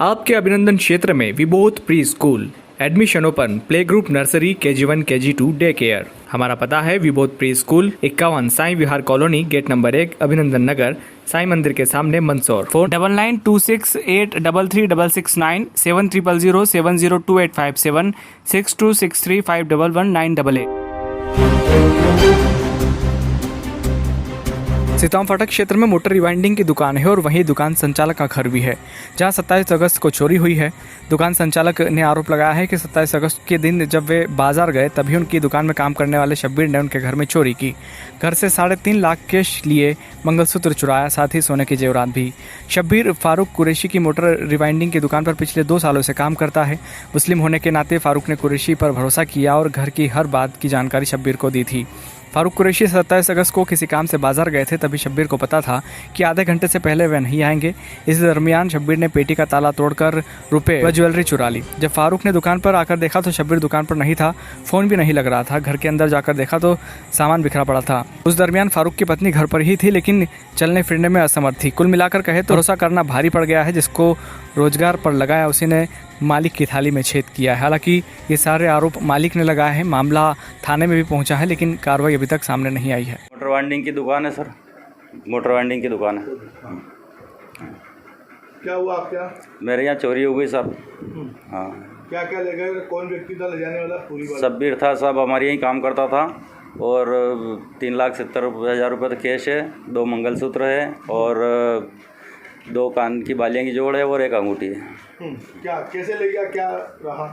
आपके अभिनंदन क्षेत्र में Vibodh pre school admission open play group nursery KG1 KG2 day care. हमारा पता है Vibodh pre school 51 Sai Vihar colony gate number 1 Abhinandan नगर साई मंदिर के सामने मंदसौर। फोन 9926833669 7007002857 6263511988। सीताम फाटक क्षेत्र में मोटर रिवाइंडिंग की दुकान है और वहीं दुकान संचालक का घर भी है, जहां 27 अगस्त को चोरी हुई है। दुकान संचालक ने आरोप लगाया है कि 27 अगस्त के दिन जब वे बाजार गए तभी उनकी दुकान में काम करने वाले शब्बीर ने उनके घर में चोरी की। घर से 3.5 लाख कैश लिए, मंगलसूत्र चुराया, साथ ही सोने के जेवरात भी। शब्बीर फारूक कुरैशी की मोटर रिवाइंडिंग की दुकान पर पिछले 2 सालों से काम करता है। मुस्लिम होने के नाते फारूक ने कुरैशी पर भरोसा किया और घर की हर बात की जानकारी शब्बीर को दी थी। फारूक कुरैशी 27 अगस्त को किसी काम से बाजार गए थे, तभी शब्बीर को पता था कि आधे घंटे से पहले वे नहीं आएंगे। इस दरमियान शब्बीर ने पेटी का ताला तोड़कर रुपए व ज्वेलरी चुरा ली। जब फारूक ने दुकान पर आकर देखा तो शब्बीर दुकान पर नहीं था, फोन भी नहीं लग रहा था। घर के अंदर जाकर देखा तो सामान बिखरा पड़ा था। उस दरमियान फारूक की पत्नी घर पर ही थी, लेकिन चलने फिरने में असमर्थ थी। कुल मिलाकर कहे तो भरोसा करना भारी पड़ गया है। जिसको रोजगार पर लगाया उसी ने मालिक की थाली में छेद किया है। हालांकि ये सारे आरोप मालिक ने लगाए हैं। मामला थाने में भी पहुंचा है, लेकिन कार्रवाई अभी तक सामने नहीं आई है। मोटर वाइंडिंग की दुकान है सर, मोटर वाइंडिंग की दुकान है। क्या हुआ आपके यहाँ? मेरे यहाँ चोरी हो गई साहब। हाँ, क्या क्या ले गए? कौन व्यक्ति था ले जाने वाला? पूरी बात। शब्बीर था साहब, हमारे यहीं काम करता था और 3,70,000 रुपये तो कैश है, 2 मंगलसूत्र है और 2 कान की बालियाँ की जोड़ है और 1 अंगूठी है। क्या कैसे ले गया? क्या रहा?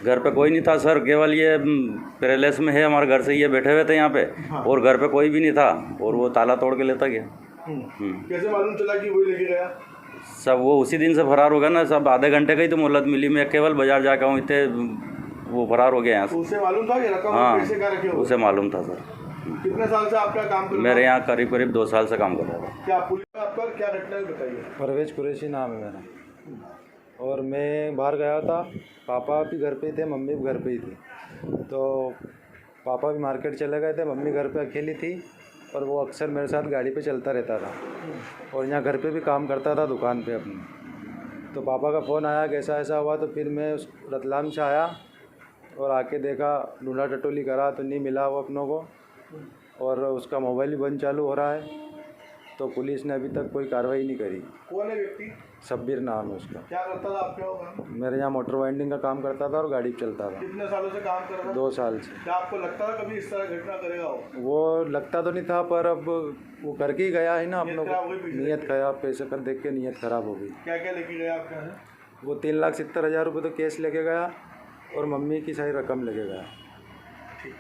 घर पे कोई नहीं था सर, केवल ये पैलेस में है हमारे घर से ये बैठे हुए थे यहाँ पे। हाँ। और घर पे कोई भी नहीं था और वो ताला तोड़ के लेता गया। कैसे मालूम चला कि वही लेके गया? सब वो उसी दिन से फरार हो गया ना सब। आधे घंटे का ही तो मोहलत मिली, मैं केवल बाजार जाकर हूँ इतने वो फरार हो गया यहाँ से। उसे मालूम था कि रकम पैसे का रखे हो? उसे मालूम था सर। कितने साल से आपका काम कर रहा? मेरे यहाँ करीब 2 साल से काम कर रहा था। क्या पुलिस आपका क्या घटना है बताइए? परवेज कुरैशी नाम है मेरा और मैं बाहर गया था। पापा भी घर पे थे, मम्मी भी घर पे ही थी। तो पापा भी मार्केट चले गए थे, मम्मी घर पे अकेली थी और वो अक्सर मेरे साथ गाड़ी पे चलता रहता था और यहाँ घर पे भी काम करता था दुकान पे अपनी। तो पापा का फ़ोन आया कि ऐसा ऐसा हुआ, तो फिर मैं उस रतलाम से आया और आके देखा, ढूंढा टटोली करा तो नहीं मिला वो अपनों को और उसका मोबाइल भी बंद चालू हो रहा है। तो पुलिस ने अभी तक कोई कार्रवाई नहीं करी। कौन है व्यक्ति? शब्बीर नाम है उसका। क्या करता था आपके वहाँ? मेरे यहाँ मोटर वाइंडिंग का काम करता था और गाड़ी पे चलता था। कितने सालों से काम कर रहा था? 2 साल से। क्या आपको लगता था कभी इस तरह घटना करेगा वो लगता तो नहीं था, पर अब वो करके ही गया है ना। अपनों को नीयत खराब, पैसे पर देख के नीयत खराब हो गई। क्या क्या लेके गया आपके यहाँ? वो 3,70,000 रुपये तो कैश लेके गया और मम्मी की सारी रकम लेके गया। ठीक।